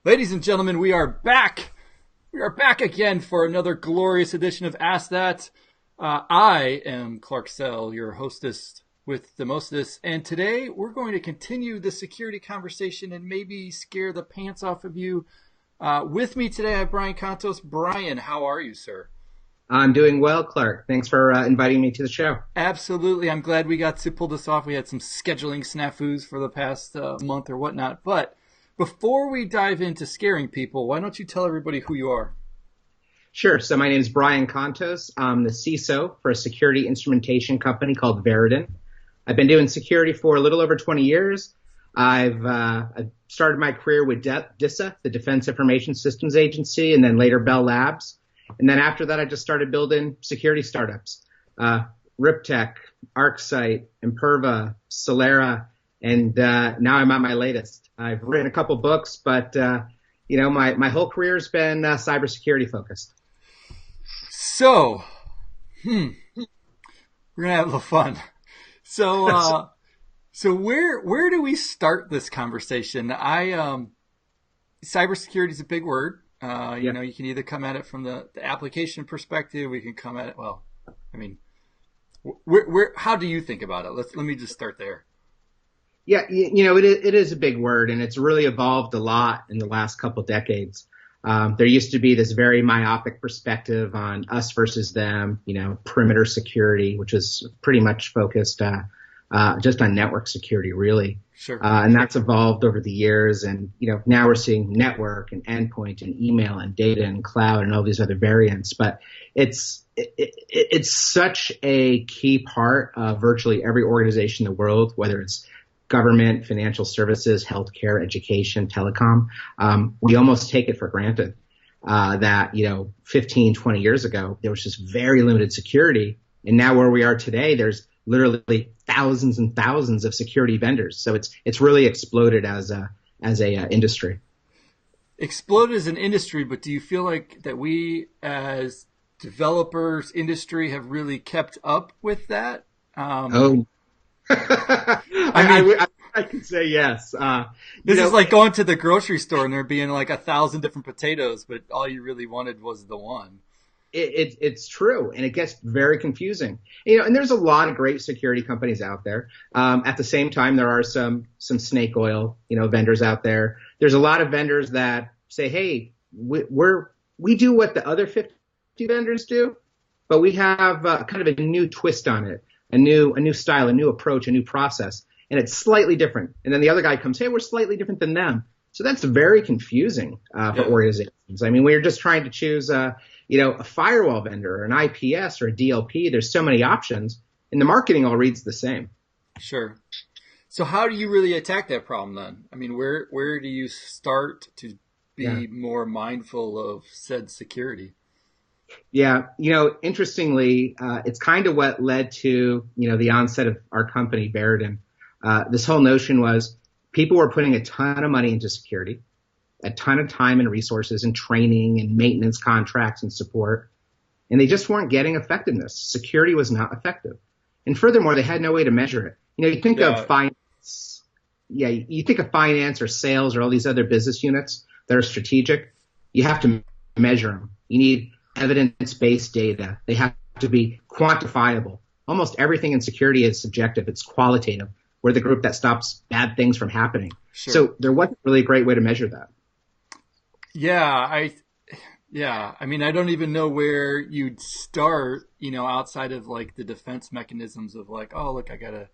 Ladies and gentlemen, we are back. We are back again for another glorious edition of Ask That. I am Clark Sell, your hostess with the mostest, and today we're going to continue the security conversation and maybe scare the pants off of you. With me today, I have Brian Contos. Brian, how are you, sir? I'm doing well, Clark. Thanks for inviting me to the show. Absolutely. I'm glad we got to pull this off. We had some scheduling snafus for the past month or whatnot. But before we dive into scaring people, why don't you tell everybody who you are? Sure. So my name is Brian Contos. I'm the CISO for a security instrumentation company called Verodin. I've been doing security for a little over 20 years. I've started my career with DISA, the Defense Information Systems Agency, and then later Bell Labs. And then after that, I just started building security startups, Riptech, ArcSight, Imperva, Solera, and now I'm on my latest. I've written a couple books, but my whole career has been cybersecurity focused. So, we're gonna have a little fun. So, so where do we start this conversation? Cybersecurity is a big word. You know, you can either come at it from the application perspective. We can come at it. Well, I mean, how do you think about it? Let me just start there. Yeah, it is a big word, and it's really evolved a lot in the last couple decades. There used to be this very myopic perspective on us versus them, perimeter security, which is pretty much focused just on network security, really. Sure. And that's evolved over the years. And, now we're seeing network and endpoint and email and data and cloud and all these other variants. But it's such a key part of virtually every organization in the world, whether it's government, financial services, healthcare, education, telecom. We almost take it for granted that, 15, 20 years ago, there was just very limited security. And now where we are today, there's literally thousands and thousands of security vendors. So it's really exploded as a industry. Exploded as an industry, but do you feel like that we as developers, industry, have really kept up with that? I can say yes. This is like going to the grocery store and there being like 1,000 different potatoes, but all you really wanted was the one. It's true, and it gets very confusing. And there's a lot of great security companies out there. At the same time, there are some snake oil, vendors out there. There's a lot of vendors that say, hey, we do what the other 50 vendors do, but we have kind of a new twist on it, a new style, a new approach, a new process, and it's slightly different. And then the other guy comes, hey, we're slightly different than them. So that's very confusing for organizations. I mean, we're just trying to choose a firewall vendor or an IPS or a DLP. There's so many options, and the marketing all reads the same. Sure. So how do you really attack that problem then? I mean, where do you start to be more mindful of said security? Yeah, interestingly, it's kind of what led to, the onset of our company, Verodin. This whole notion was people were putting a ton of money into security, a ton of time and resources and training and maintenance contracts and support, and they just weren't getting effectiveness. Security was not effective. And furthermore, they had no way to measure it. You think of finance. Yeah, you think of finance or sales or all these other business units that are strategic. You have to measure them. You need evidence-based data. They have to be quantifiable. Almost everything in security is subjective. It's qualitative. We're the group that stops bad things from happening. Sure. So there wasn't really a great way to measure that. I mean, I don't even know where you'd start, outside of like the defense mechanisms of like, oh, look, I got a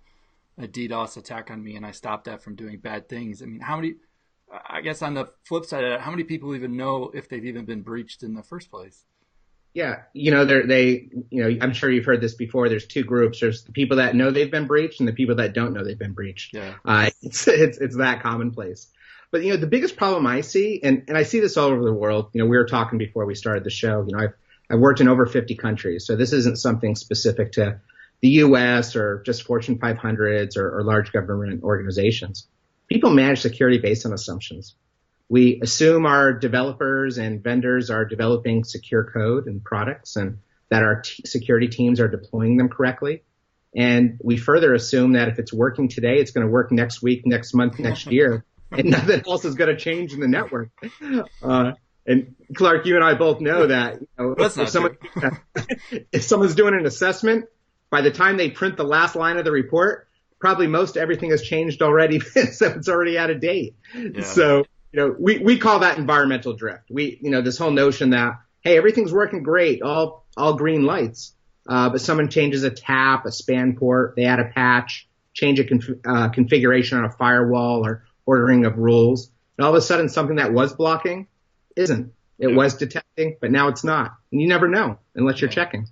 DDoS attack on me and I stopped that from doing bad things. I mean, I guess on the flip side of that, how many people even know if they've even been breached in the first place? Yeah, I'm sure you've heard this before. There's two groups. There's the people that know they've been breached and the people that don't know they've been breached. Yeah. It's that commonplace. But, the biggest problem I see, and I see this all over the world, we were talking before we started the show, I've worked in over 50 countries. So this isn't something specific to the U.S. or just Fortune 500s or large government organizations. People manage security based on assumptions. We assume our developers and vendors are developing secure code and products and that our security teams are deploying them correctly. And we further assume that if it's working today, it's going to work next week, next month, next year. and nothing else is going to change in the network. And Clark, you and I both know that if someone's doing an assessment, by the time they print the last line of the report, probably most everything has changed already, so it's already out of date. Yeah. So, we call that environmental drift. This whole notion that, hey, everything's working great, all green lights, but someone changes a tap, a span port, they add a patch, change a configuration on a firewall or ordering of rules, and all of a sudden something that was blocking isn't. It was detecting, but now it's not. And you never know unless you're checking.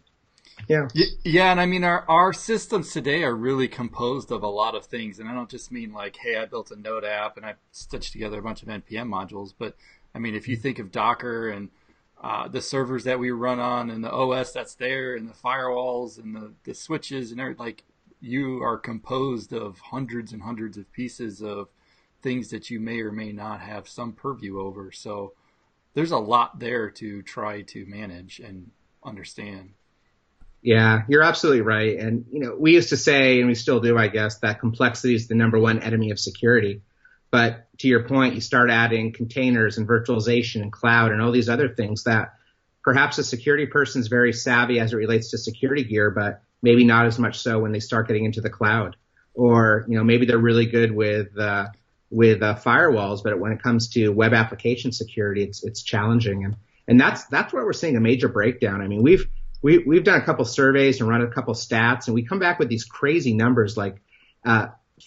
Yeah. Yeah, and I mean, our systems today are really composed of a lot of things. And I don't just mean like, hey, I built a Node app and I stitched together a bunch of NPM modules. But I mean, if you think of Docker and the servers that we run on and the OS that's there and the firewalls and the switches and everything, like, you are composed of hundreds and hundreds of pieces of things that you may or may not have some purview over. So there's a lot there to try to manage and understand. Yeah, you're absolutely right. And, we used to say, and we still do, I guess, that complexity is the number one enemy of security. But to your point, you start adding containers and virtualization and cloud and all these other things that perhaps a security person is very savvy as it relates to security gear, but maybe not as much so when they start getting into the cloud. Or, maybe they're really good with firewalls, but when it comes to web application security, it's challenging. And that's where we're seeing a major breakdown. I mean, we've done a couple surveys and run a couple stats, and we come back with these crazy numbers like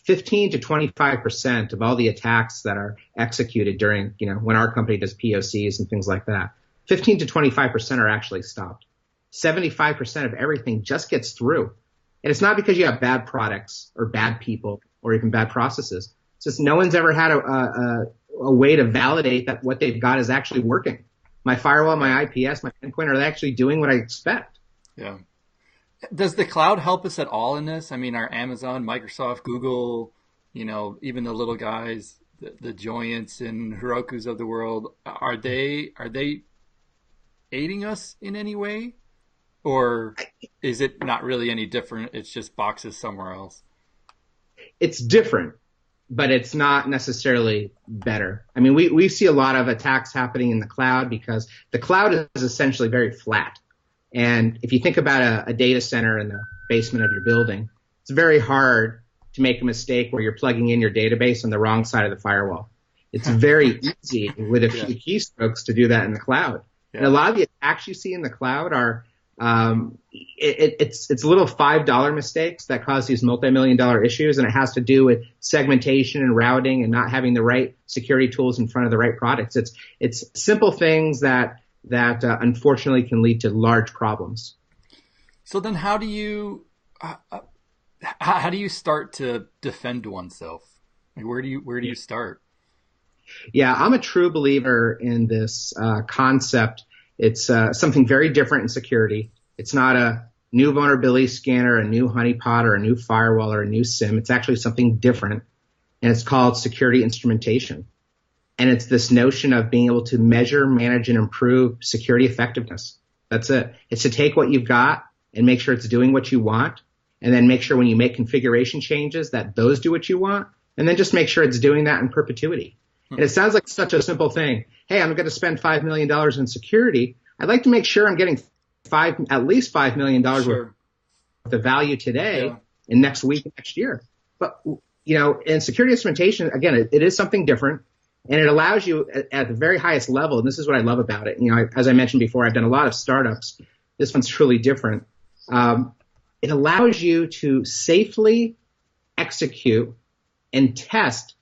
15 to 25% of all the attacks that are executed during, when our company does POCs and things like that, 15 to 25% are actually stopped. 75% of everything just gets through. And it's not because you have bad products or bad people or even bad processes. It's just no one's ever had a way to validate that what they've got is actually working. My firewall, my IPS, my endpoint, are they actually doing what I expect? Yeah. Does the cloud help us at all in this? I mean, our Amazon, Microsoft, Google, even the little guys, the Joyents and Herokus of the world, are they aiding us in any way? Or is it not really any different? It's just boxes somewhere else. It's different, but it's not necessarily better. I mean, we see a lot of attacks happening in the cloud because the cloud is essentially very flat. And if you think about a data center in the basement of your building, it's very hard to make a mistake where you're plugging in your database on the wrong side of the firewall. It's very easy with a few keystrokes to do that in the cloud. Yeah. And a lot of the attacks you see in the cloud are it's little $5 mistakes that cause these multi-million-dollar issues, and it has to do with segmentation and routing and not having the right security tools in front of the right products. It's simple things that unfortunately can lead to large problems. So then, how do you start to defend oneself? Like, where do you start? Yeah, I'm a true believer in this concept. It's something very different in security. It's not a new vulnerability scanner, a new honeypot, or a new firewall, or a new SIM. It's actually something different, and it's called security instrumentation. And it's this notion of being able to measure, manage, and improve security effectiveness. That's it. It's to take what you've got and make sure it's doing what you want, and then make sure when you make configuration changes that those do what you want, and then just make sure it's doing that in perpetuity. And it sounds like such a simple thing. Hey, I'm going to spend $5 million in security. I'd like to make sure I'm getting at least $5 million worth of value today and next week, next year. But, in security instrumentation, again, it is something different, and it allows you at the very highest level, and this is what I love about it. As I mentioned before, I've done a lot of startups. This one's truly different. It allows you to safely execute and test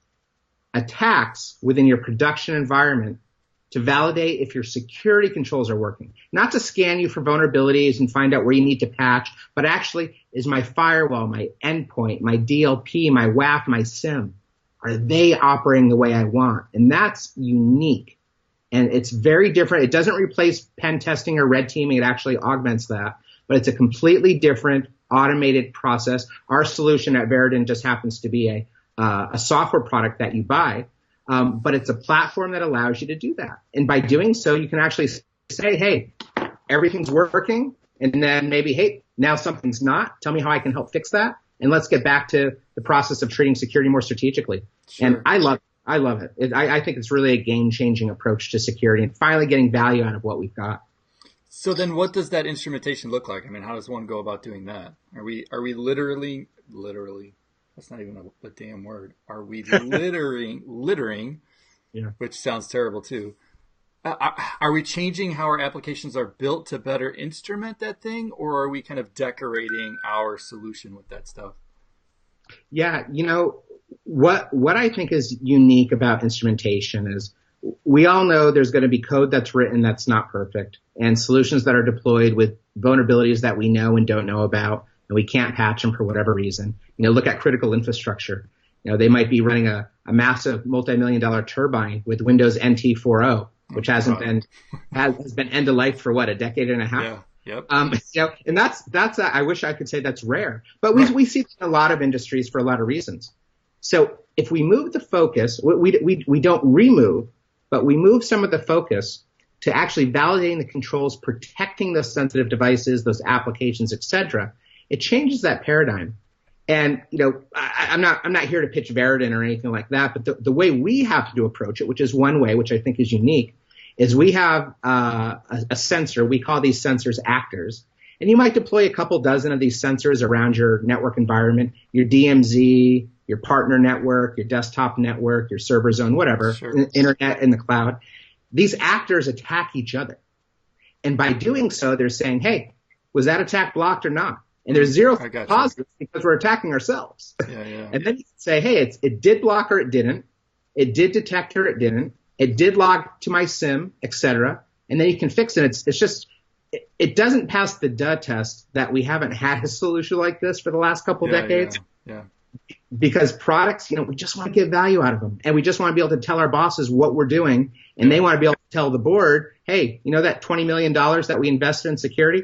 attacks within your production environment to validate if your security controls are working. Not to scan you for vulnerabilities and find out where you need to patch, but actually, is my firewall, my endpoint, my DLP, my WAF, my SIM, are they operating the way I want? And that's unique. And it's very different. It doesn't replace pen testing or red teaming. It actually augments that. But it's a completely different automated process. Our solution at Verodin just happens to be a software product that you buy, but it's a platform that allows you to do that. And by doing so, you can actually say, hey, everything's working, and then maybe, hey, now something's not. Tell me how I can help fix that, and let's get back to the process of treating security more strategically. Sure. And I love it. I love it. I think it's really a game-changing approach to security and finally getting value out of what we've got. So then what does that instrumentation look like? I mean, how does one go about doing that? Are we literally, that's not even a damn word. Are we littering, Yeah. which sounds terrible too. Are we changing how our applications are built to better instrument that thing, or are we kind of decorating our solution with that stuff? Yeah, what I think is unique about instrumentation is we all know there's going to be code that's written that's not perfect and solutions that are deployed with vulnerabilities that we know and don't know about, and we can't patch them for whatever reason. Look at critical infrastructure. They might be running a massive multi-million-dollar turbine with Windows NT 4.0, which has been end of life for a decade and a half. Yeah. Yep. And that's I wish I could say that's rare, but we see it in a lot of industries for a lot of reasons. So if we move the focus, we don't remove, but we move some of the focus to actually validating the controls, protecting those sensitive devices, those applications, etc. It changes that paradigm. And I'm not here to pitch Verodin or anything like that, but the way we have to approach it, which is one way, which I think is unique, is we have a sensor. We call these sensors actors. And you might deploy a couple dozen of these sensors around your network environment, your DMZ, your partner network, your desktop network, your server zone, whatever, Sure. Internet in the cloud. These actors attack each other. And by doing so, they're saying, hey, was that attack blocked or not? And there's zero positives because we're attacking ourselves. Yeah. And then you can say, hey, it did block or it didn't. It did detect or it didn't. It did log to my SIM, etc. And then you can fix it. It's just, it doesn't pass the DISA test that we haven't had a solution like this for the last couple decades. Yeah. Because products, we just want to get value out of them. And we just want to be able to tell our bosses what we're doing. And they want to be able to tell the board, hey, that $20 million that we invested in security,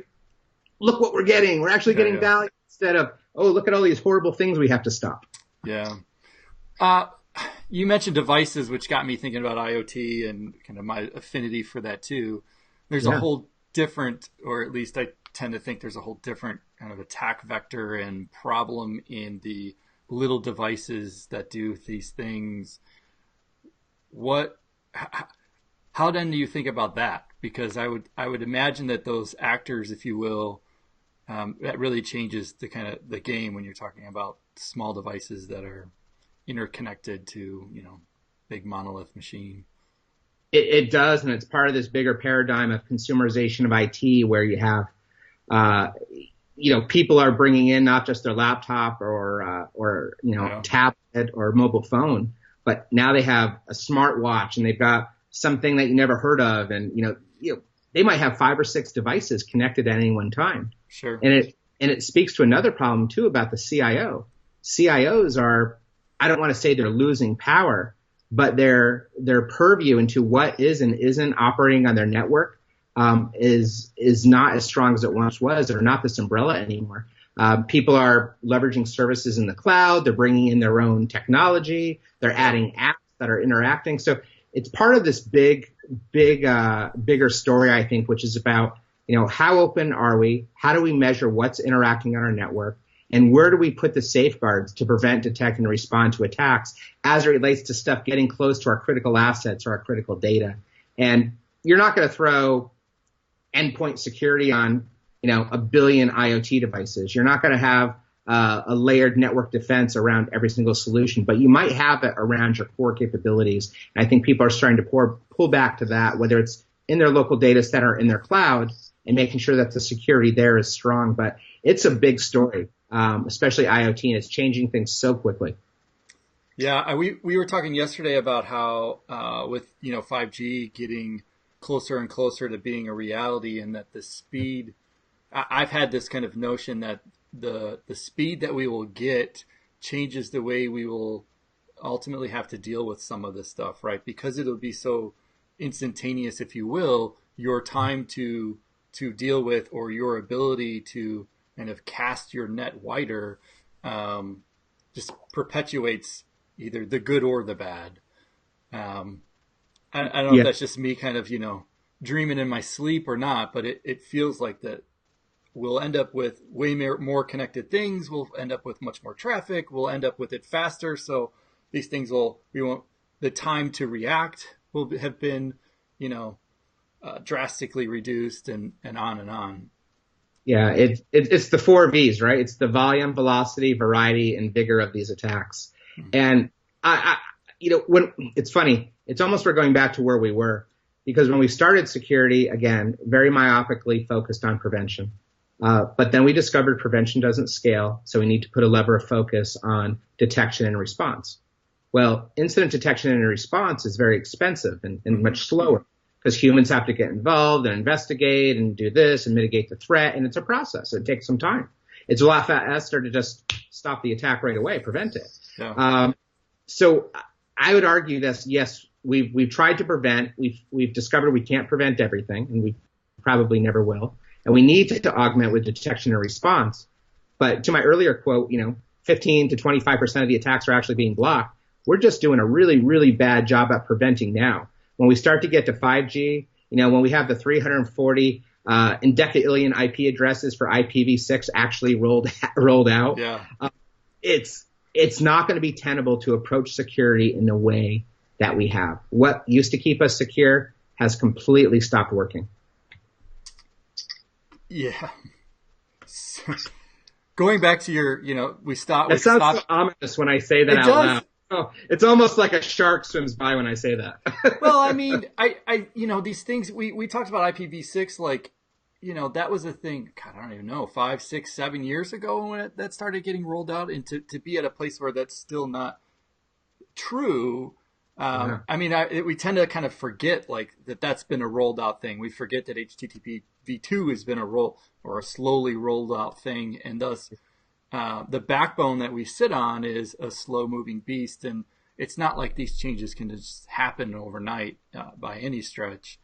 look what we're getting. We're actually getting value instead of, oh, look at all these horrible things we have to stop. Yeah. You mentioned devices, which got me thinking about IoT and kind of my affinity for that too. There's a whole different, or at least I tend to think there's a whole different kind of attack vector and problem in the little devices that do these things. How then do you think about that? Because I would imagine that those actors, if you will, that really changes the kind of the game when you're talking about small devices that are interconnected to, big monolith machine. It does, and it's part of this bigger paradigm of consumerization of IT, where you have, people are bringing in not just their laptop or tablet or mobile phone, but now they have a smartwatch and they've got something that you never heard of, and they might have 5 or 6 devices connected at any one time. Sure. And it speaks to another problem too about the CIO. CIOs are, I don't want to say they're losing power, but their purview into what is and isn't operating on their network is not as strong as it once was. They're not this umbrella anymore. People are leveraging services in the cloud. They're bringing in their own technology. They're adding apps that are interacting. So it's part of this bigger story, I think, which is about, how open are we? How do we measure what's interacting on our network? And where do we put the safeguards to prevent, detect, and respond to attacks as it relates to stuff getting close to our critical assets or our critical data? And you're not going to throw endpoint security on, a billion IoT devices. You're not going to have a layered network defense around every single solution, but you might have it around your core capabilities. And I think people are starting to pull back to that, whether it's in their local data center, in their cloud, and making sure that the security there is strong. But it's a big story. Especially IoT, and it's changing things so quickly. Yeah, we were talking yesterday about how with 5G getting closer and closer to being a reality, and that the speed. I've had this kind of notion that the speed that we will get changes the way we will ultimately have to deal with some of this stuff, right? Because it'll be so instantaneous, if you will, your time to deal with, or your ability to kind of cast your net wider, just perpetuates either the good or the bad. I don't know if that's just me kind of, dreaming in my sleep or not, but it feels like that we'll end up with way more connected things. We'll end up with much more traffic. We'll end up with it faster. So these things we won't the time to react will have been, drastically reduced, and on and on. Yeah, it's the 4 V's, right? It's the volume, velocity, variety, and vigor of these attacks. Mm-hmm. And when it's funny, it's almost we're going back to where we were, because when we started security, again, very myopically focused on prevention. But then we discovered prevention doesn't scale, so we need to put a lever of focus on detection and response. Well, incident detection and response is very expensive and much slower, because humans have to get involved and investigate and do this and mitigate the threat, and it's a process. It takes some time. It's a lot faster to just stop the attack right away, prevent it. Yeah. So I would argue that, yes, we've tried to prevent. We've discovered we can't prevent everything, and we probably never will. And we need to augment with detection and response. But to my earlier quote, 15 to 25% of the attacks are actually being blocked. We're just doing a really, really bad job at preventing now. When we start to get to 5G, when we have the 340 indecadillion IP addresses for IPv6 actually rolled out, yeah. It's not going to be tenable to approach security in the way that we have. What used to keep us secure has completely stopped working. Yeah. So, going back to your, we stopped. It sounds so ominous when I say that out loud. Oh, it's almost like a shark swims by when I say that. Well, I mean, I these things, we talked about IPv6, like, that was a thing, God, I don't even know, 5, 6, 7 years ago when that started getting rolled out, and to be at a place where that's still not true. Yeah. I mean, we tend to kind of forget like that's been a rolled out thing. We forget that HTTP v2 has been a slowly rolled out thing, and thus the backbone that we sit on is a slow moving beast, and it's not like these changes can just happen overnight by any stretch.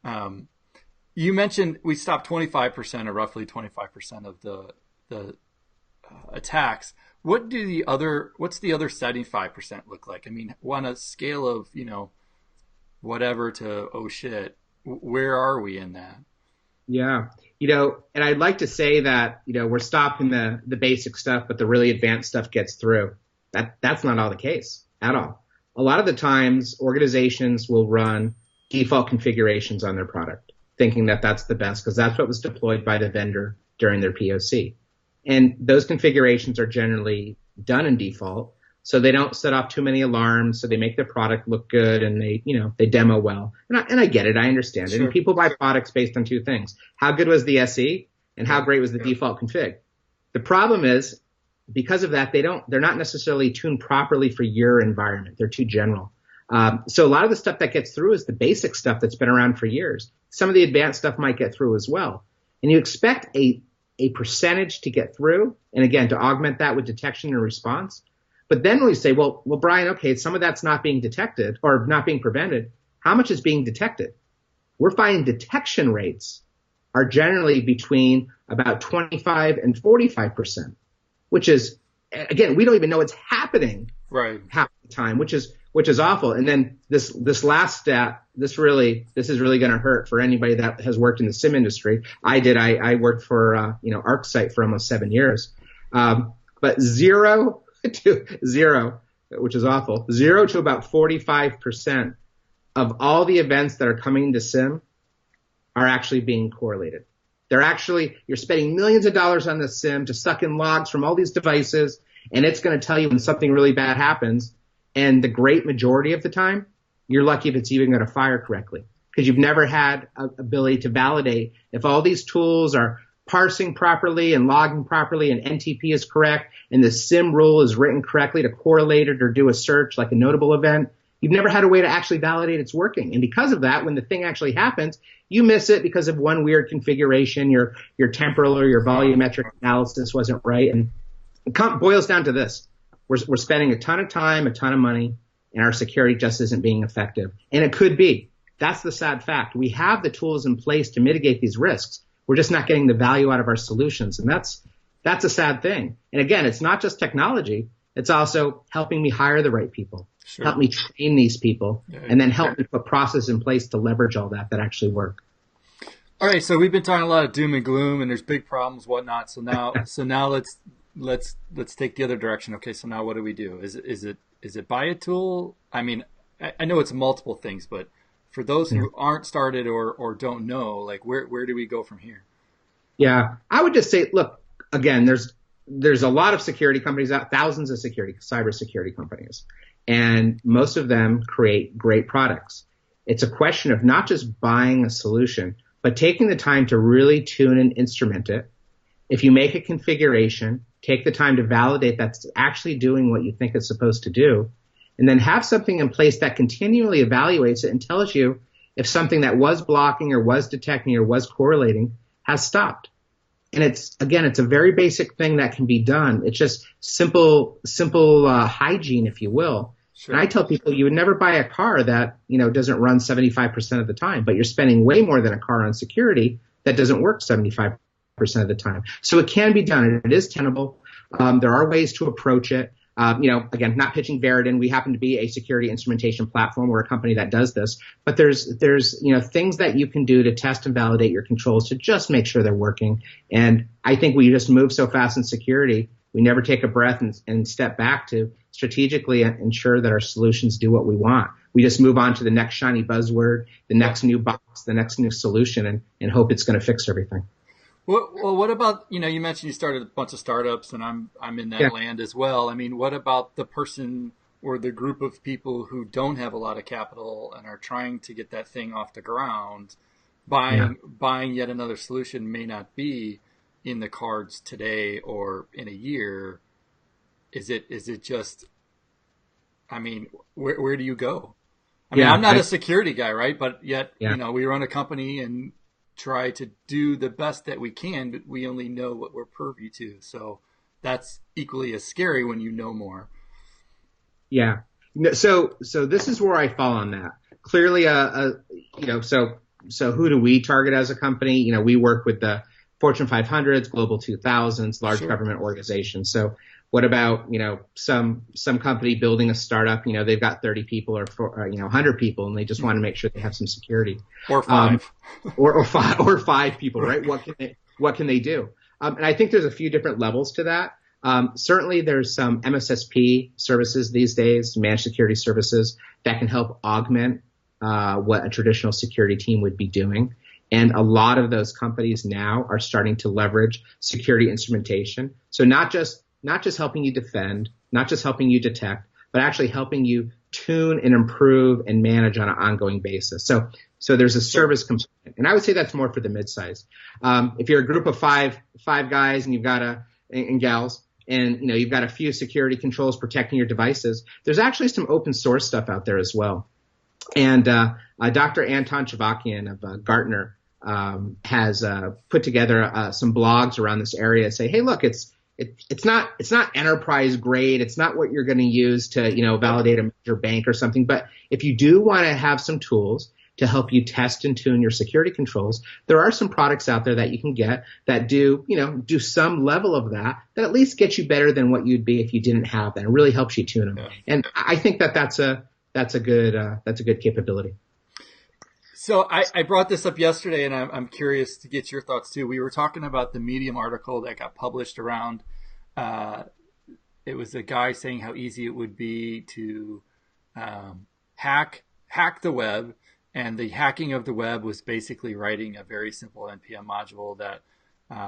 You mentioned we stopped 25% or roughly 25% of the attacks. What's the other 75% look like? I mean, on a scale of, whatever to, oh shit, where are we in that? Yeah. And I'd like to say that, we're stopping the basic stuff, but the really advanced stuff gets through. That's not all the case at all. A lot of the times organizations will run default configurations on their product, thinking that that's the best because that's what was deployed by the vendor during their POC. And those configurations are generally done in default, so they don't set off too many alarms, so they make their product look good, and they demo well. And I get it, I understand it. Sure. And people buy products based on two things: how good was the SE, and how great was the default config. The problem is, because of that, they're not necessarily tuned properly for your environment. They're too general. So a lot of the stuff that gets through is the basic stuff that's been around for years. Some of the advanced stuff might get through as well. And you expect a percentage to get through, and again, to augment that with detection and response. But then we say, well, Brian, okay, some of that's not being detected or not being prevented. How much is being detected? We're finding detection rates are generally between about 25 and 45%, which is, again, we don't even know it's happening right half the time, which is awful. And then this last stat, this is really going to hurt for anybody that has worked in the SIM industry. I worked for ArcSight for almost 7 years, but 0 to 0, which is awful, 0 to about 45% of all the events that are coming into SIM are actually being correlated. You're spending millions of dollars on the SIM to suck in logs from all these devices, and it's going to tell you when something really bad happens. And the great majority of the time, you're lucky if it's even going to fire correctly, because you've never had an ability to validate if all these tools are parsing properly and logging properly and NTP is correct and the SIM rule is written correctly to correlate it or do a search like a notable event. You've never had a way to actually validate it's working. And because of that, when the thing actually happens, you miss it because of one weird configuration, your temporal or your volumetric analysis wasn't right. And it boils down to this. We're spending a ton of time, a ton of money, and our security just isn't being effective. And it could be. That's the sad fact. We have the tools in place to mitigate these risks. We're just not getting the value out of our solutions. And that's a sad thing. And again, it's not just technology. It's also helping me hire the right people, sure. Help me train these people, and then help me put processes in place to leverage all that actually work. All right. So we've been talking a lot of doom and gloom, and there's big problems, whatnot. So now let's take the other direction. Okay, so now what do we do? Is it buy a tool? I mean, I know it's multiple things, but for those who aren't started or don't know, like where do we go from here? Yeah, I would just say, look, again, there's a lot of security companies out, thousands of cybersecurity companies, and most of them create great products. It's a question of not just buying a solution, but taking the time to really tune and instrument it. If you make a configuration, take the time to validate that's actually doing what you think it's supposed to do, and then have something in place that continually evaluates it and tells you if something that was blocking or was detecting or was correlating has stopped. And it's a very basic thing that can be done. It's just simple hygiene, if you will. Sure. And I tell people you would never buy a car that, doesn't run 75% of the time, but you're spending way more than a car on security that doesn't work 75% of the time. So it can be done, and it is tenable. There are ways to approach it. Again, not pitching Verodin. We happen to be a security instrumentation platform. We're a company that does this, but there's things that you can do to test and validate your controls to just make sure they're working. And I think we just move so fast in security, we never take a breath and step back to strategically ensure that our solutions do what we want. We just move on to the next shiny buzzword, the next new box, the next new solution, and hope it's going to fix everything. Well, what about, you mentioned you started a bunch of startups, and I'm in that land as well. I mean, what about the person or the group of people who don't have a lot of capital and are trying to get that thing off the ground? Buying yet another solution may not be in the cards today or in a year. Is it just, I mean, where do you go? I mean, I'm not a security guy, right? But yet, we run a company and try to do the best that we can, but we only know what we're privy to. So that's equally as scary when you know more. Yeah. So this is where I fall on that. Clearly, so who do we target as a company? We work with the Fortune 500s, Global 2000s, large government organizations. So what about, some company building a startup, they've got 30 people or 100 people, and they just want to make sure they have some security. Or five. Or five people, right? What can they do? And I think there's a few different levels to that. Certainly there's some MSSP services these days, managed security services, that can help augment what a traditional security team would be doing. And a lot of those companies now are starting to leverage security instrumentation. So not just helping you defend, not just helping you detect, but actually helping you tune and improve and manage on an ongoing basis. So there's a service component, and I would say that's more for the midsize. If you're a group of five guys and you've got and gals, and you've got a few security controls protecting your devices, there's actually some open source stuff out there as well. And Dr. Anton Chavakian of Gartner has put together some blogs around this area. Say, hey, look, it's not enterprise grade. It's not what you're going to use to validate a major bank or something. But if you do want to have some tools to help you test and tune your security controls, there are some products out there that you can get that do some level of that at least gets you better than what you'd be if you didn't have that. It really helps you tune them. Yeah. And I think that's a good capability. So I brought this up yesterday, and I'm curious to get your thoughts too. We were talking about the Medium article that got published around. It was a guy saying how easy it would be to hack the web, and the hacking of the web was basically writing a very simple NPM module that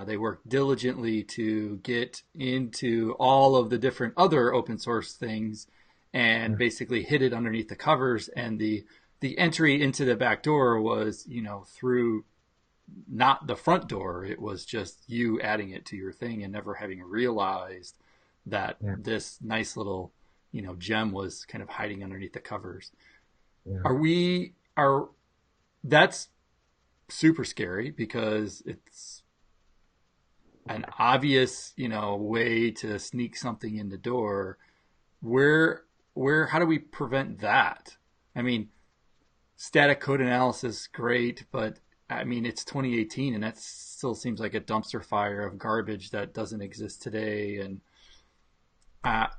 they worked diligently to get into all of the different other open source things and basically hid it underneath the covers. And the entry into the back door was, through not the front door. It was just you adding it to your thing and never having realized that this nice little, gem was kind of hiding underneath the covers. Yeah. That's super scary because it's an obvious, way to sneak something in the door. How do we prevent that? I mean, static code analysis, great, but I mean, it's 2018 and that still seems like a dumpster fire of garbage that doesn't exist today. And are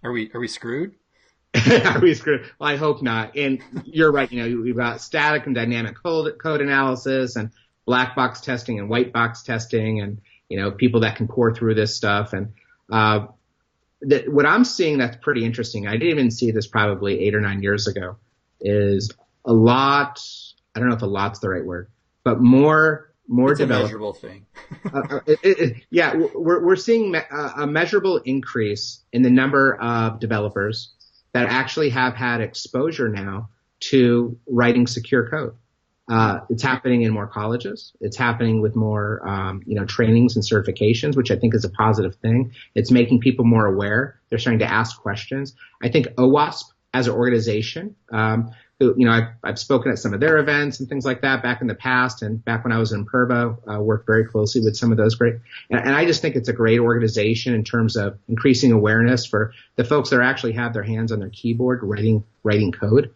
we screwed? Are we screwed? Well, I hope not. And you're right. We've got static and dynamic code analysis and black box testing and white box testing and, people that can pour through this stuff. And what I'm seeing that's pretty interesting, I didn't even see this probably 8 or 9 years ago, is a lot, I don't know if a lot's the right word, but more it's developers. A measurable thing. Yeah, we're seeing a measurable increase in the number of developers that actually have had exposure now to writing secure code. It's happening in more colleges. It's happening with more, trainings and certifications, which I think is a positive thing. It's making people more aware. They're starting to ask questions. I think OWASP as an organization, I've spoken at some of their events and things like that back in the past, and back when I was in Imperva, worked very closely with some of those great. And I just think it's a great organization in terms of increasing awareness for the folks that actually have their hands on their keyboard writing code.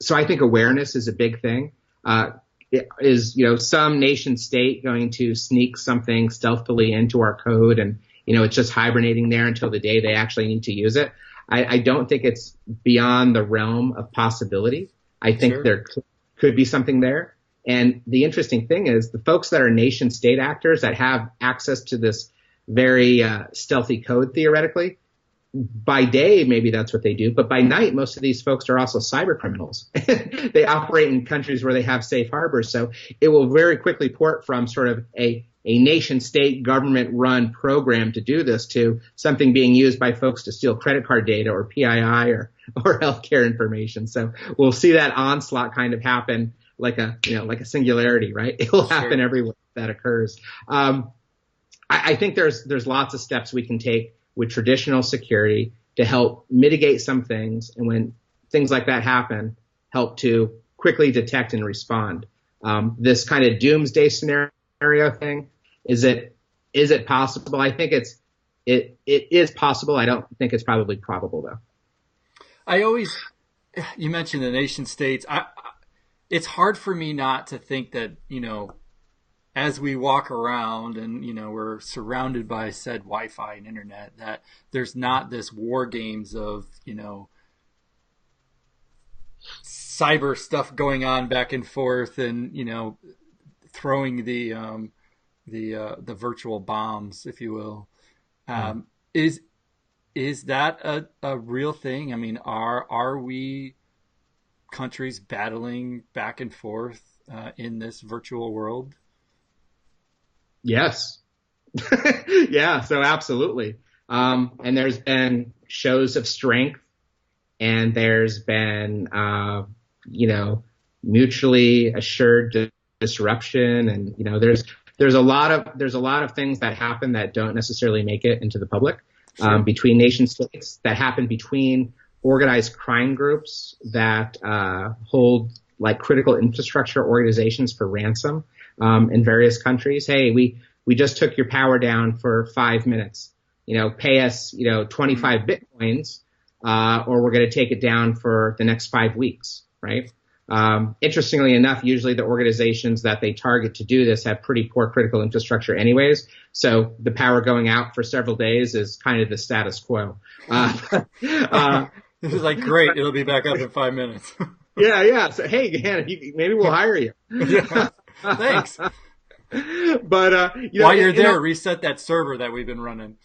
So I think awareness is a big thing. Is some nation state going to sneak something stealthily into our code, and it's just hibernating there until the day they actually need to use it? I don't think it's beyond the realm of possibility. I think Sure. there could be something there. And the interesting thing is the folks that are nation state actors that have access to this very stealthy code theoretically, by day, maybe that's what they do. But by night, most of these folks are also cyber criminals. They operate in countries where they have safe harbors. So it will very quickly port from sort of a nation state government run program to do this to something being used by folks to steal credit card data or PII or healthcare information. So we'll see that onslaught kind of happen like a singularity, right? It will happen Sure. everywhere that occurs. I think there's lots of steps we can take with traditional security to help mitigate some things, and when things like that happen, help to quickly detect and respond. This kind of doomsday scenario thing, is it possible? I think it is possible. I don't think it's probably probable though. You mentioned the nation states. It's hard for me not to think that, as we walk around and, we're surrounded by said Wi-Fi and internet, that there's not this war games of, cyber stuff going on back and forth and, throwing the virtual bombs, if you will. Is that a real thing? I mean, are we countries battling back and forth in this virtual world? Yes. Yeah, so absolutely. And there's been shows of strength, and there's been, mutually assured disruption. And, there's a lot of things that happen that don't necessarily make it into the public, Sure. Between nation states, that happen between organized crime groups that, hold like critical infrastructure organizations for ransom, in various countries. Hey, we just took your power down for 5 minutes, pay us, 25 Bitcoins, or we're going to take it down for the next 5 weeks. Right. Interestingly enough, usually the organizations that they target to do this have pretty poor critical infrastructure anyways. So the power going out for several days is kind of the status quo. This is like, great. It'll be back up in 5 minutes. Yeah. So, hey, Hannah, maybe we'll hire you. Yeah. Thanks. But, while you're there, reset that server that we've been running.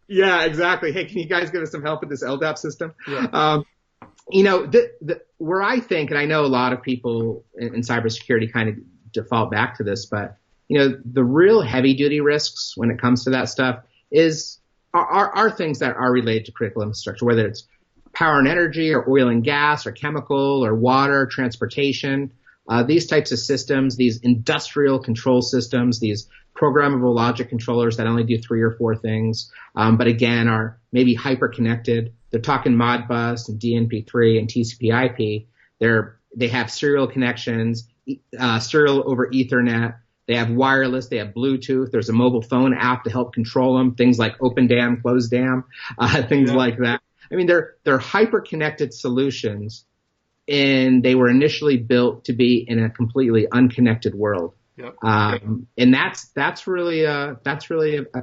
Yeah, exactly. Hey, can you guys give us some help with this LDAP system? Yeah. Where I think, and I know a lot of people in cybersecurity kind of default back to this, but, the real heavy duty risks when it comes to that stuff are things that are related to critical infrastructure, whether it's power and energy or oil and gas or chemical or water, transportation, these types of systems, these industrial control systems, these programmable logic controllers that only do 3 or 4 things, but again are maybe hyper connected. They're talking Modbus and DNP3 and TCP/IP. They have serial connections, serial over Ethernet. They have wireless. They have Bluetooth. There's a mobile phone app to help control them. Things like Open Dam, Close Dam, things like that. I mean, they're hyper connected solutions, and they were initially built to be in a completely unconnected world. Yep. And that's really a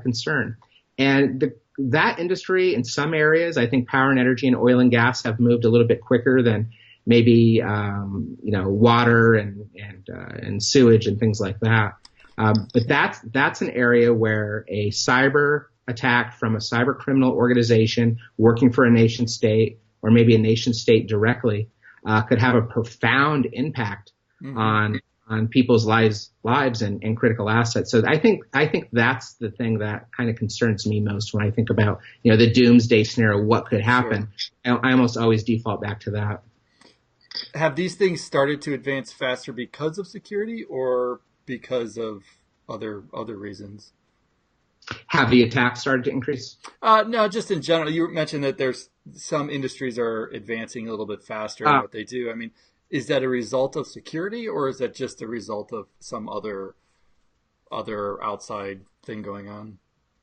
concern. And that industry in some areas, I think power and energy and oil and gas have moved a little bit quicker than maybe, water and sewage and things like that. But that's an area where a cyber attack from a cyber criminal organization working for a nation state or maybe a nation state directly could have a profound impact on people's lives and critical assets. So I think that's the thing that kind of concerns me most when I think about, the doomsday scenario, what could happen. Sure. I almost always default back to that. Have these things started to advance faster because of security or because of other reasons? Have the attacks started to increase? No, just in general. You mentioned that there's some industries are advancing a little bit faster in what they do. I mean, is that a result of security, or is that just a result of some other outside thing going on?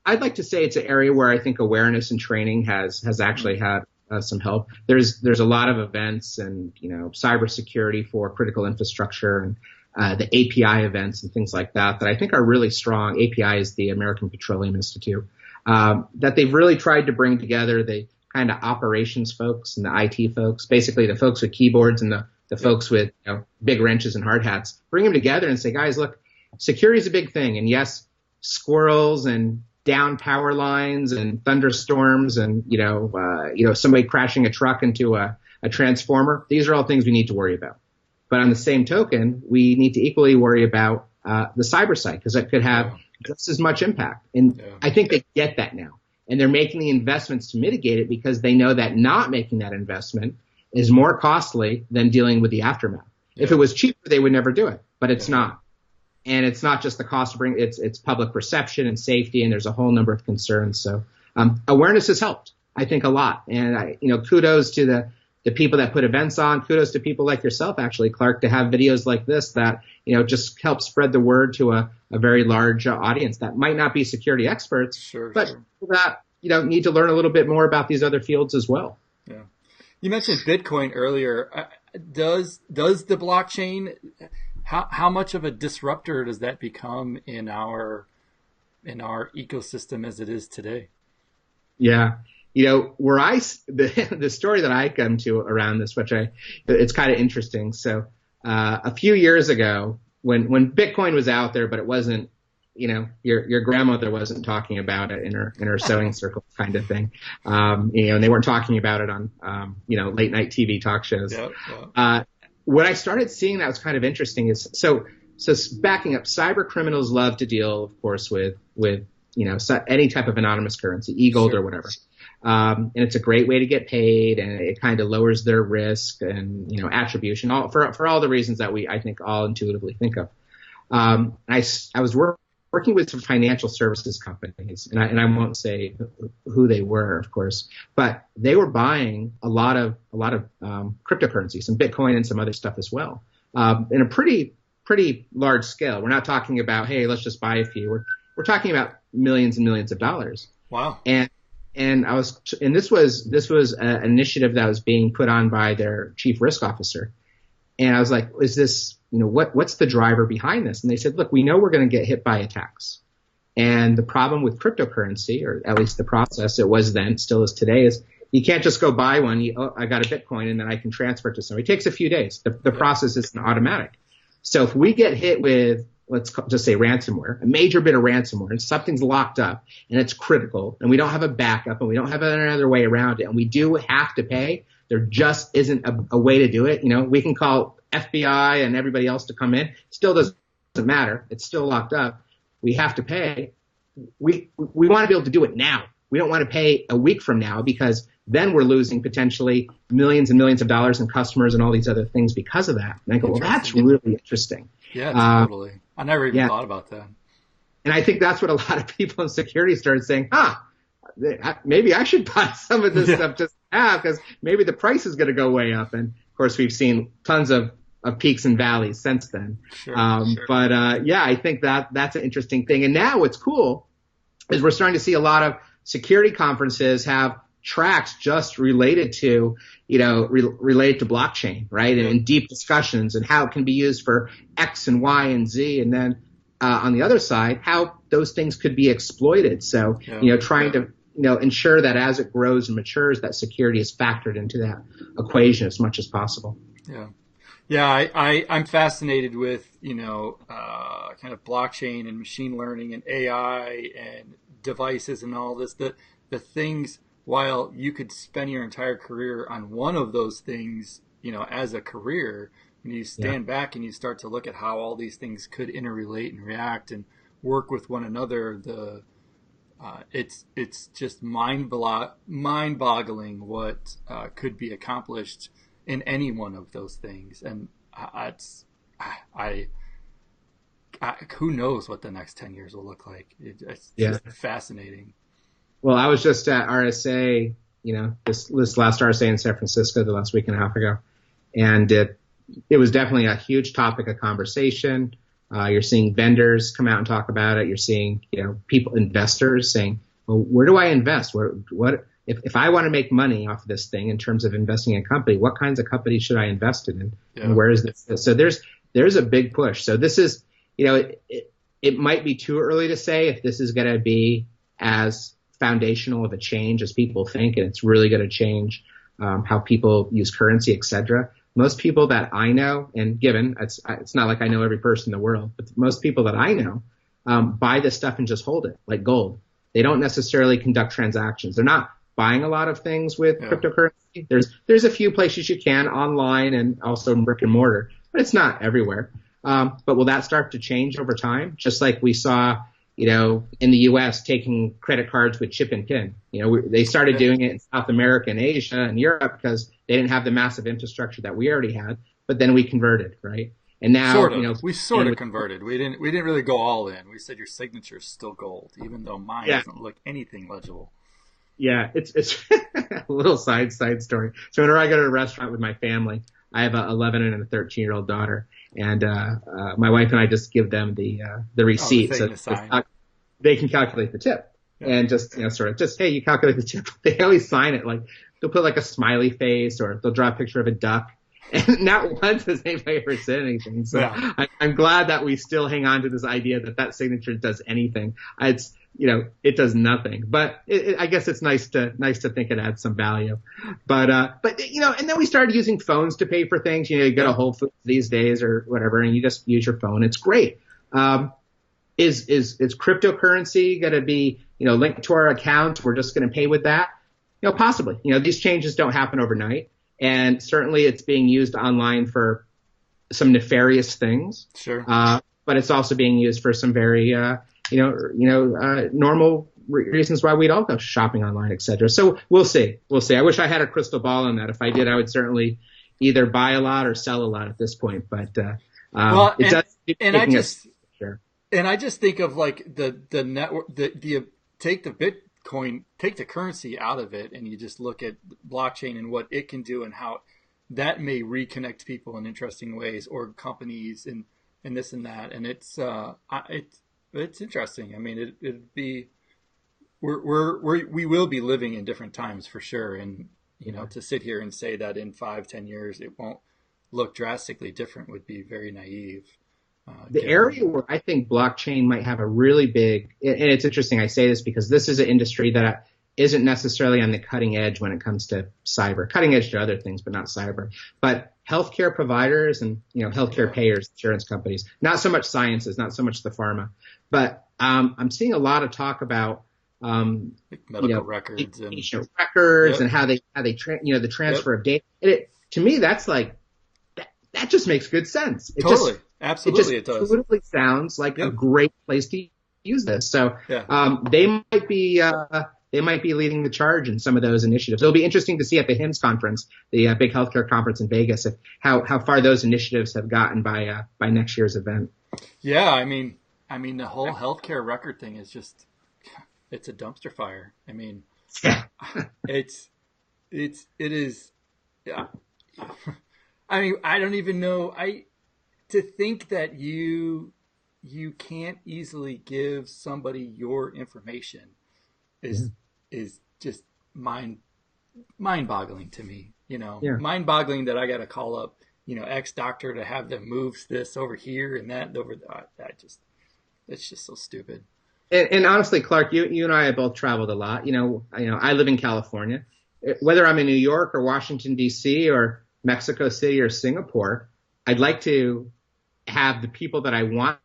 I'd like to say it's an area where I think awareness and training has actually had some help. There's a lot of events and cybersecurity for critical infrastructure and the API events and things like that I think are really strong. API is the American Petroleum Institute, that they've really tried to bring together the kind of operations folks and the IT folks, basically the folks with keyboards and the folks with big wrenches and hard hats, bring them together and say, guys, look, security is a big thing. And yes, squirrels and down power lines and thunderstorms and, somebody crashing a truck into a transformer. These are all things we need to worry about. But on the same token, we need to equally worry about the cyber side because it could have just as much impact. And I think they get that now. And they're making the investments to mitigate it because they know that not making that investment is more costly than dealing with the aftermath. Yeah. If it was cheaper, they would never do it, but it's not. And it's not just the cost to bring it's public perception and safety, and there's a whole number of concerns. So awareness has helped, I think, a lot. And kudos to the people that put events on. Kudos to people like yourself, actually, Clark, to have videos like this that just help spread the word to a very large audience that might not be security experts, but people that need to learn a little bit more about these other fields as well. Yeah, you mentioned Bitcoin earlier. Does the blockchain? How much of a disruptor does that become in our ecosystem as it is today? Yeah. Where the story that I come to around this, it's kind of interesting. So, a few years ago when Bitcoin was out there, but it wasn't, your grandmother wasn't talking about it in her sewing circle kind of thing. And they weren't talking about it on, late night TV talk shows. Yep. What I started seeing that was kind of interesting is, so backing up, cyber criminals love to deal, of course, with any type of anonymous currency, e-gold or whatever. And it's a great way to get paid, and it kind of lowers their risk and, attribution, for all the reasons that I think all intuitively think of. I was working with some financial services companies, and I won't say who they were, of course, but they were buying a lot of cryptocurrency, some Bitcoin and some other stuff as well, in a pretty large scale. We're not talking about, hey, let's just buy a few. We're talking about millions and millions of dollars. Wow. And this was an initiative that was being put on by their chief risk officer. And I was like, is this, what's the driver behind this? And they said, look, we know we're going to get hit by attacks. And the problem with cryptocurrency, or at least the process it was then, still is today, is you can't just go buy one. I got a Bitcoin and then I can transfer it to somebody. It takes a few days. The process isn't automatic. So if we get hit with, let's just say ransomware, a major bit of ransomware, and something's locked up and it's critical and we don't have a backup and we don't have another way around it and we do have to pay, there just isn't a way to do it. We can call FBI and everybody else to come in. Still doesn't matter. It's still locked up. We have to pay. We want to be able to do it now. We don't want to pay a week from now because then we're losing potentially millions and millions of dollars in customers and all these other things because of that. And I go, well, that's really interesting. Yeah, totally. I never even thought about that. And I think that's what a lot of people in security started saying, maybe I should buy some of this stuff just now because maybe the price is going to go way up. And of course, we've seen tons of peaks and valleys since then. Sure. But I think that's an interesting thing. And now what's cool is we're starting to see a lot of security conferences have tracks just related to, related to blockchain, right? And deep discussions and how it can be used for X and Y and Z. And then on the other side, how those things could be exploited. So, trying to, ensure that as it grows and matures, that security is factored into that equation as much as possible. Yeah. Yeah, I'm fascinated with, kind of blockchain and machine learning and AI and devices and all this, the things, while you could spend your entire career on one of those things, as a career, when you stand back and you start to look at how all these things could interrelate and react and work with one another, it's just mind-boggling what could be accomplished in any one of those things. And who knows what the next 10 years will look like. It's just fascinating. Well, I was just at RSA, this last RSA in San Francisco the last week and a half ago, and it was definitely a huge topic of conversation. You're seeing vendors come out and talk about it. You're seeing, investors saying, well, where do I invest? What if I want to make money off of this thing in terms of investing in a company, what kinds of companies should I invest in? And where is this? So there's a big push. So this is, it might be too early to say if this is going to be as foundational of a change as people think, and it's really going to change how people use currency, et cetera. Most people that I know, and given it's not like I know every person in the world, but most people that I know buy this stuff and just hold it like gold. They don't necessarily conduct transactions. They're not buying a lot of things with cryptocurrency. There's a few places you can online and also in brick and mortar, but it's not everywhere. But will that start to change over time? Just like we saw, in the U.S. taking credit cards with chip and pin. They started doing it in South America and Asia and Europe because they didn't have the massive infrastructure that we already had. But then we converted, right? And now, we sort of converted. We didn't really go all in. We said your signature is still gold, even though mine doesn't look anything legible. Yeah, it's a little side story. So whenever I go to a restaurant with my family, I have a 11 and a 13-year-old daughter, and my wife and I just give them the receipt so they can calculate the tip, and just hey, you calculate the tip. They always sign it like they'll put like a smiley face or they'll draw a picture of a duck. And not once has anybody ever said anything. So I'm glad that we still hang on to this idea that signature does anything. It does nothing. But I guess it's nice to think it adds some value. But and then we started using phones to pay for things. You go to Whole Foods these days or whatever, and you just use your phone. It's great. Is cryptocurrency going to be linked to our account? We're just going to pay with that? Possibly. These changes don't happen overnight. And certainly it's being used online for some nefarious things. Sure. But it's also being used for some very, normal reasons why we'd all go shopping online, et cetera. So we'll see. I wish I had a crystal ball on that. If I did, I would certainly either buy a lot or sell a lot at this point. But I just think of like the network, take the Bitcoin, take the currency out of it, and you just look at blockchain and what it can do and how that may reconnect people in interesting ways, or companies and this and that. And it's interesting. I mean, it'd be, we will be living in different times for sure. And, to sit here and say that in 5-10 years, it won't look drastically different would be very naive. The area where I think blockchain might have a really big, and it's interesting I say this because this is an industry that isn't necessarily on the cutting edge when it comes to cyber, cutting edge to other things, but not cyber. But healthcare providers and, healthcare payers, insurance companies, not so much sciences, not so much the pharma, but I'm seeing a lot of talk about like medical records and patient records and how they the transfer of data. To me, that's like that just makes good sense. Absolutely, it does. It totally sounds like a great place to use this. So they might be leading the charge in some of those initiatives. It'll be interesting to see at the HIMSS conference, the big healthcare conference in Vegas, how far those initiatives have gotten by next year's event. Yeah, I mean the whole healthcare record thing is just it's a dumpster fire. I mean, it is. Yeah. I mean, I don't even know. To think that you can't easily give somebody your information is just mind-boggling to me. Mind-boggling that I got to call up X doctor to have them move this over here and that over that. It's just so stupid. And honestly, Clark, you and I have both traveled a lot. I live in California. Whether I'm in New York or Washington D.C. or Mexico City or Singapore, I'd like to have the people that I want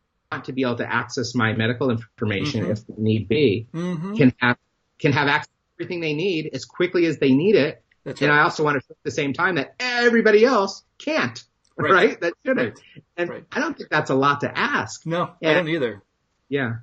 to be able to access my medical information Mm-hmm. if need be, Mm-hmm. can have access to everything they need as quickly as they need it. That's And right. I also want to show at the same time that everybody else can't, right? That shouldn't. Right. And Right. I don't think that's a lot to ask. No, And, I don't either. yeah.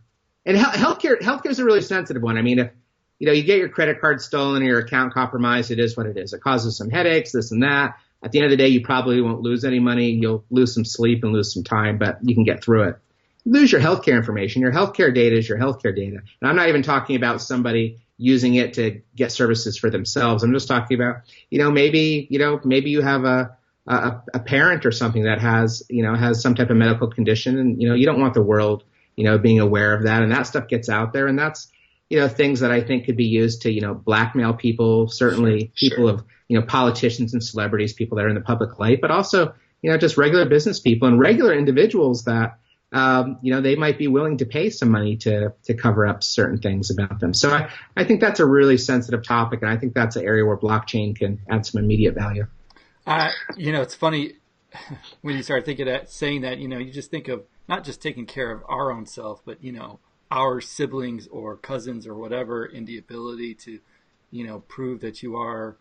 And healthcare is a really sensitive one. I mean, if you get your credit card stolen or your account compromised, it is what it is. It causes some headaches, this and that. At the end of the day, you probably won't lose any money. You'll lose some sleep and lose some time, but you can get through it. You lose your healthcare information. Your healthcare data is your healthcare data. And I'm not even talking about somebody using it to get services for themselves. I'm just talking about, maybe you have a parent or something that has some type of medical condition, and you don't want the world being aware of that, and that stuff gets out there, and that's things that I think could be used to blackmail people, certainly people of politicians and celebrities, people that are in the public light, but also just regular business people and regular individuals that they might be willing to pay some money to cover up certain things about them. So I think that's a really sensitive topic, and I think that's an area where blockchain can add some immediate value. It's funny when you start saying that, you just think of not just taking care of our own self, but, our siblings or cousins or whatever, in the ability to, prove that you are,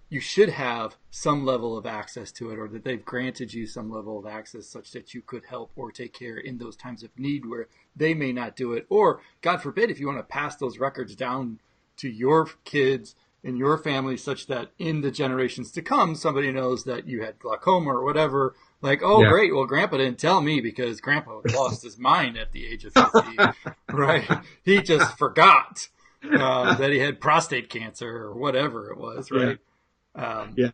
you should have some level of access to it, or that they've granted you some level of access such that you could help or take care in those times of need where they may not do it. Or, God forbid, if you want to pass those records down to your kids and your family such that in the generations to come, somebody knows that you had glaucoma or whatever. Like, oh, yeah. Great. Well, Grandpa didn't tell me because Grandpa lost his mind at the age of 50, right? He just forgot that he had prostate cancer or whatever it was, right? Yeah.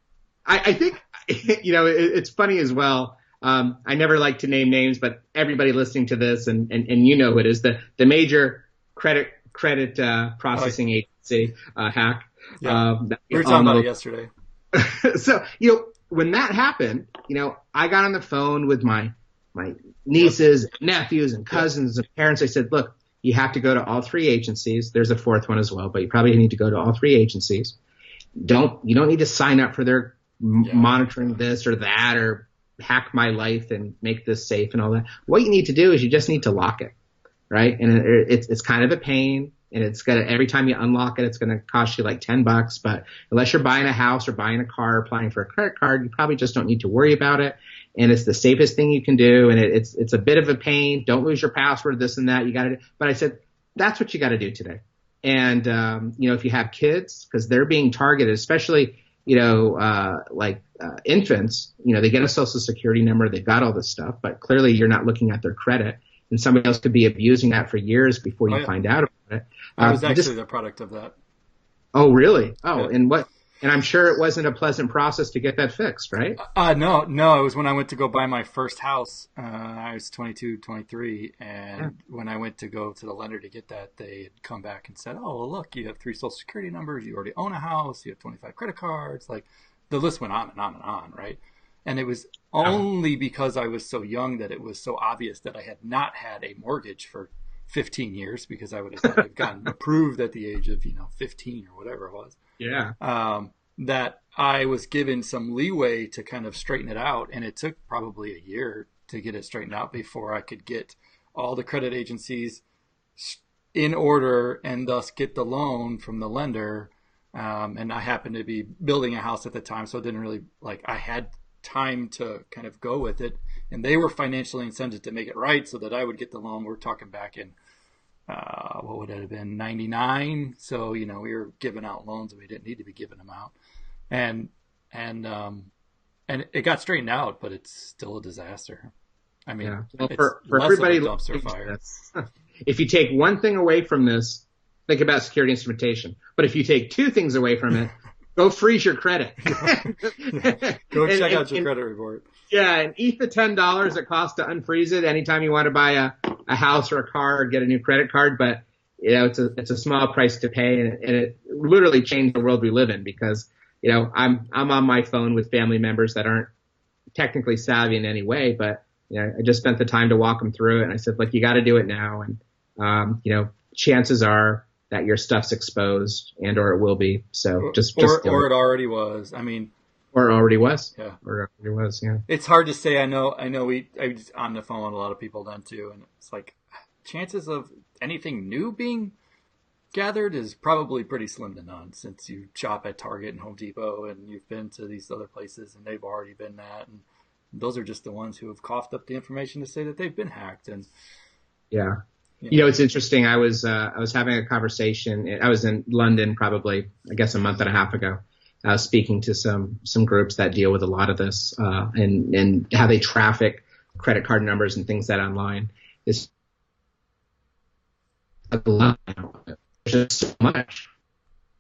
I think, it's funny as well. I never like to name names, but everybody listening to this, and who it is, the major credit processing agency hack. Yeah. We were talking about it yesterday. So, when that happened, I got on the phone with my nieces, nephews, and cousins and parents. I said, look, you have to go to all three agencies. There's a fourth one as well, but you probably need to go to all three agencies. You don't need to sign up for their monitoring this or that or hack my life and make this safe and all that. What you need to do is you just need to lock it, right? And it's kind of a pain. And every time you unlock it, it's going to cost you like $10. But unless you're buying a house or buying a car, or applying for a credit card, you probably just don't need to worry about it. And it's the safest thing you can do. And it's a bit of a pain. Don't lose your password, this and that. You got to. But I said, that's what you got to do today. And, if you have kids, because they're being targeted, especially, infants, they get a social security number. They've got all this stuff. But clearly you're not looking at their credit. And somebody else could be abusing that for years before you find out about it. I was actually the product of that. Oh, really? Oh, yeah. And I'm sure it wasn't a pleasant process to get that fixed, right? No. It was when I went to go buy my first house. I was 22, 23. And when I went to go to the lender to get that, they had come back and said, oh, well, look, you have 3 social security numbers. You already own a house. You have 25 credit cards. Like, the list went on and on and on, right? And it was only because I was so young that it was so obvious that I had not had a mortgage for 15 years, because I would have gotten approved at the age of 15 or whatever it was. Yeah. That I was given some leeway to kind of straighten it out, and it took probably a year to get it straightened out before I could get all the credit agencies in order and thus get the loan from the lender. And I happened to be building a house at the time, so it didn't really I had time to kind of go with it, and they were financially incented to make it right so that I would get the loan. We're talking back in what would it have been, 99? So we were giving out loans and we didn't need to be giving them out, and it got straightened out, but it's still a disaster. I mean, well, it's for less everybody, of a dumpster fire. If you take one thing away from this, think about security instrumentation. But if you take two things away from it, go freeze your credit. Go check out your credit report. Yeah, and eat the $10 it costs to unfreeze it anytime you want to buy a house or a car or get a new credit card. But it's a small price to pay, and it literally changed the world we live in, because I'm on my phone with family members that aren't technically savvy in any way, but I just spent the time to walk them through it, and I said, look, you got to do it now, and chances are that your stuff's exposed, and or it will be. So or it already was. I mean, Or already was. Yeah. Or already was, yeah. It's hard to say. I know I was on the phone with a lot of people then too, and it's like chances of anything new being gathered is probably pretty slim to none, since you shop at Target and Home Depot and you've been to these other places and they've already been that, and those are just the ones who have coughed up the information to say that they've been hacked. And yeah. You know, it's interesting. I was having a conversation. I was in London probably, I guess, a month and a half ago, speaking to some groups that deal with a lot of this, and how they traffic credit card numbers and things that online. It's a lot. There's just so much.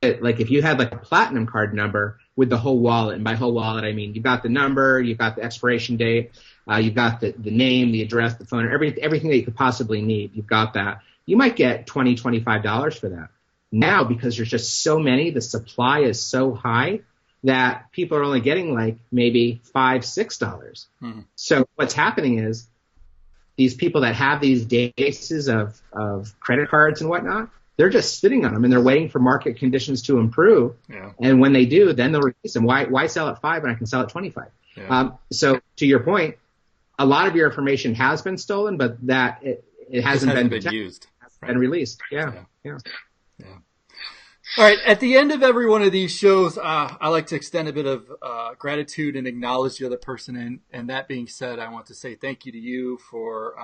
Like if you had like a platinum card number with the whole wallet, and by whole wallet I mean you've got the number, you've got the expiration date, you've got the name, the address, the phone, everything that you could possibly need. You've got that. You might get $20, $25 for that. Now, because there's just so many, the supply is so high that people are only getting like maybe $5, $6. Mm-hmm. So what's happening is these people that have these databases of credit cards and whatnot, they're just sitting on them and they're waiting for market conditions to improve. Yeah. And when they do, then they'll release them. Why sell at $5 when I can sell at $25? Yeah. So to your point, a lot of your information has been stolen, but that it hasn't been used, right? And released. Yeah. All right. At the end of every one of these shows, I like to extend a bit of gratitude and acknowledge the other person. And that being said, I want to say thank you to you for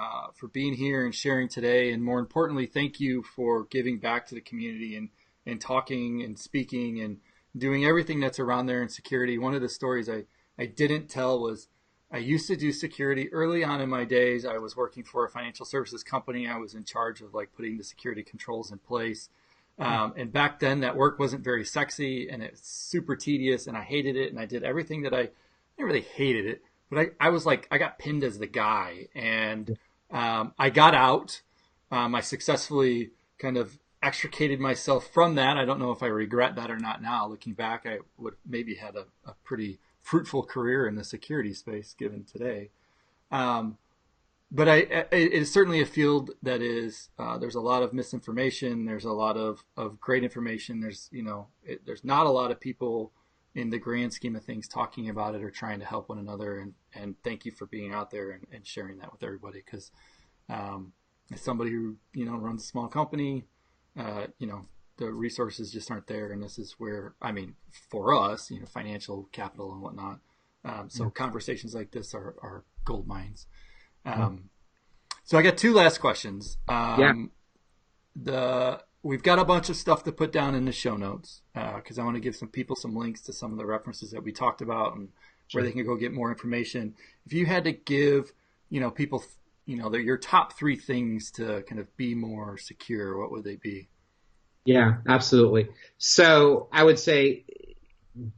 being here and sharing today. And more importantly, thank you for giving back to the community and talking and speaking and doing everything that's around there in security. One of the stories I didn't tell was I used to do security early on in my days. I was working for a financial services company. I was in charge of like putting the security controls in place. And back then that work wasn't very sexy and it's super tedious and I hated it. And I did everything that I didn't really hated it, but I was like, I got pinned as the guy and, I got out. I successfully kind of extricated myself from that. I don't know if I regret that or not now. Looking back, I would maybe had a pretty fruitful career in the security space given today. But it is certainly a field that is, there's a lot of misinformation. There's a lot of great information. There's not a lot of people in the grand scheme of things talking about it or trying to help one another. And thank you for being out there and sharing that with everybody. Cause, as somebody who, runs a small company, the resources just aren't there. And this is where, for us, financial capital and whatnot. So conversations like this are gold mines. So I got two last questions. We've got a bunch of stuff to put down in the show notes, cause I want to give some people some links to some of the references that we talked about and where they can go get more information. If you had to give, people, your top three things to kind of be more secure, what would they be? Yeah, absolutely. So I would say,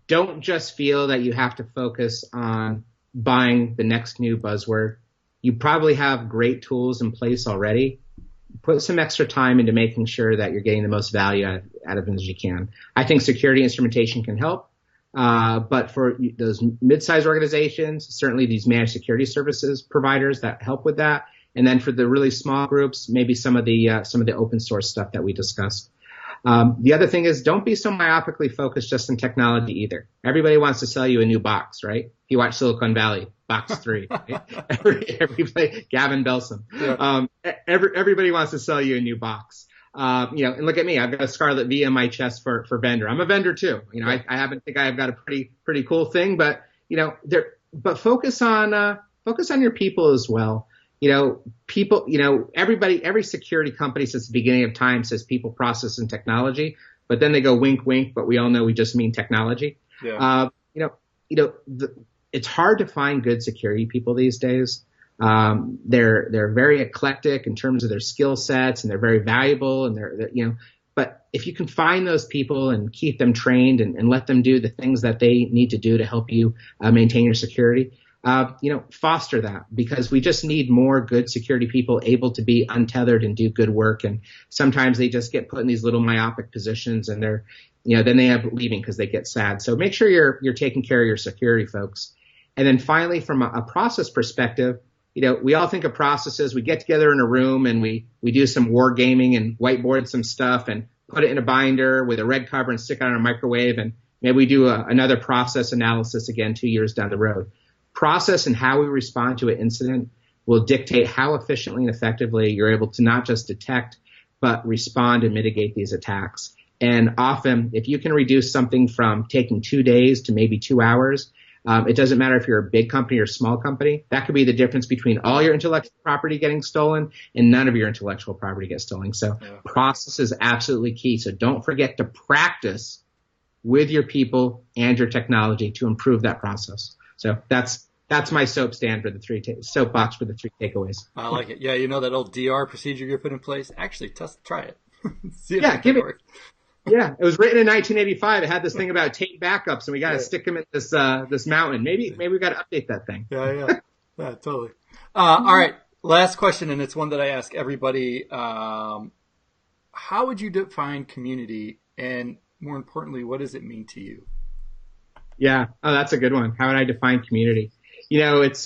don't just feel that you have to focus on buying the next new buzzword. You probably have great tools in place already. Put some extra time into making sure that you're getting the most value out of them as you can. I think security instrumentation can help. But for those mid-sized organizations, certainly these managed security services providers that help with that. And then for the really small groups, maybe some of the open source stuff that we discussed. The other thing is don't be so myopically focused just on technology either. Everybody wants to sell you a new box, right? If you watch Silicon Valley, box 3, right? Everybody, Gavin Belson. Yeah. Everybody wants to sell you a new box. And look at me. I've got a Scarlet V on my chest for vendor. I'm a vendor too. I think I've got a pretty cool thing, but but focus on your people as well. Every security company since the beginning of time says people, process, and technology, but then they go wink, wink, but we all know we just mean technology. Yeah. It's hard to find good security people these days. They're very eclectic in terms of their skill sets and they're very valuable and but if you can find those people and keep them trained and let them do the things that they need to do to help you maintain your security, foster that, because we just need more good security people able to be untethered and do good work. And sometimes they just get put in these little myopic positions and they're, then they end up leaving because they get sad. So make sure you're taking care of your security folks. And then finally, from a process perspective, we all think of processes. We get together in a room and we do some war gaming and whiteboard some stuff and put it in a binder with a red cover and stick it on a microwave and Maybe we do another process analysis again 2 years down the road. Process and how we respond to an incident will dictate how efficiently and effectively you're able to not just detect, but respond and mitigate these attacks. And often, if you can reduce something from taking 2 days to maybe 2 hours, it doesn't matter if you're a big company or a small company. That could be the difference between all your intellectual property getting stolen and none of your intellectual property gets stolen. So process is absolutely key. So don't forget to practice with your people and your technology to improve that process. So that's my soapbox for the 3 takeaways. I like it. Yeah, you know that old DR procedure you put in place? Actually, try it. See if yeah, it works. Yeah, it was written in 1985. It had this thing about tape backups, and we got to stick them in this mountain. Maybe we got to update that thing. Yeah, totally. All right, last question, and it's one that I ask everybody. How would you define community, and more importantly, what does it mean to you? Yeah, that's a good one. How would I define community? You know, it's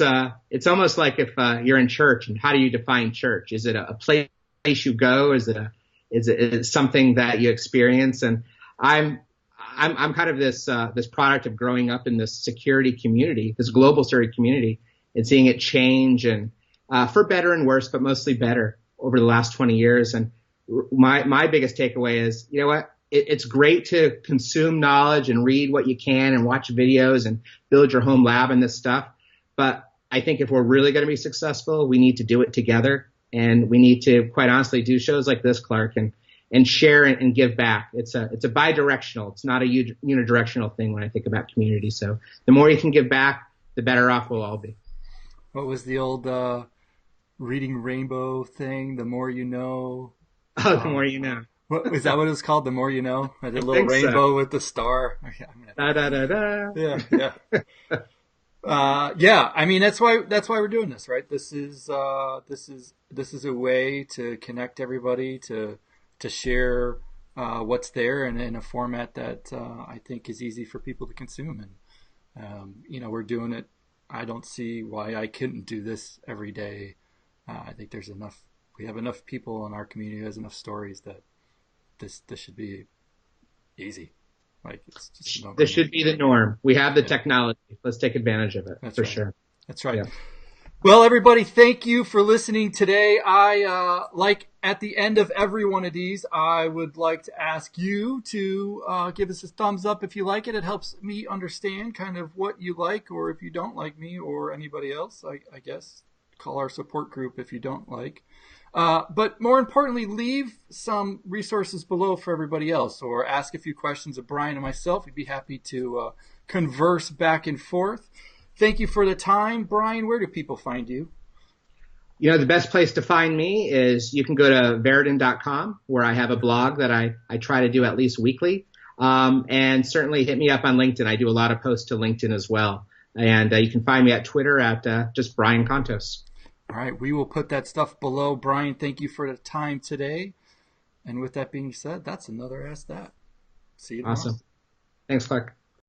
almost like if you're in church, and how do you define church? Is it a place you go? Is it something that you experience? And I'm kind of this product of growing up in this security community, this global security community, and seeing it change, and for better and worse, but mostly better over the last 20 years. And my biggest takeaway is, you know what? It's great to consume knowledge and read what you can and watch videos and build your home lab and this stuff. But I think if we're really going to be successful, we need to do it together. And we need to, quite honestly, do shows like this, Clark, and share and give back. It's a bi-directional. It's not a unidirectional thing when I think about community. So the more you can give back, the better off we'll all be. What was the old reading rainbow thing? The more you know. Oh, the more you know. Is that what it was called? The more you know? I did a little rainbow with the star. Da da da da. Yeah. Yeah, I mean that's why we're doing this, right? This is a way to connect everybody, to share what's there, and in a format that I think is easy for people to consume. And we're doing it. I don't see why I couldn't do this every day. I think there's enough. We have enough people in our community who has enough stories that this should be easy. Like it's just this should be the norm. We have the technology. Let's take advantage of it. That's for right. Sure. That's right. Yeah. Well, everybody, thank you for listening today. I like at the end of every one of these, I would like to ask you to give us a thumbs up if you like it. It helps me understand kind of what you like, or if you don't like me or anybody else, I guess. Call our support group if you don't like. But more importantly, leave some resources below for everybody else, or ask a few questions of Brian and myself. We'd be happy to converse back and forth. Thank you for the time. Brian, where do people find you? You know, the best place to find me is you can go to Verodin.com, where I have a blog that I try to do at least weekly. And certainly hit me up on LinkedIn. I do a lot of posts to LinkedIn as well. And you can find me at Twitter at just Brian Contos. All right, we will put that stuff below. Brian, thank you for the time today. And with that being said, that's another Ask That. See you tomorrow. Awesome. Thanks, Clark.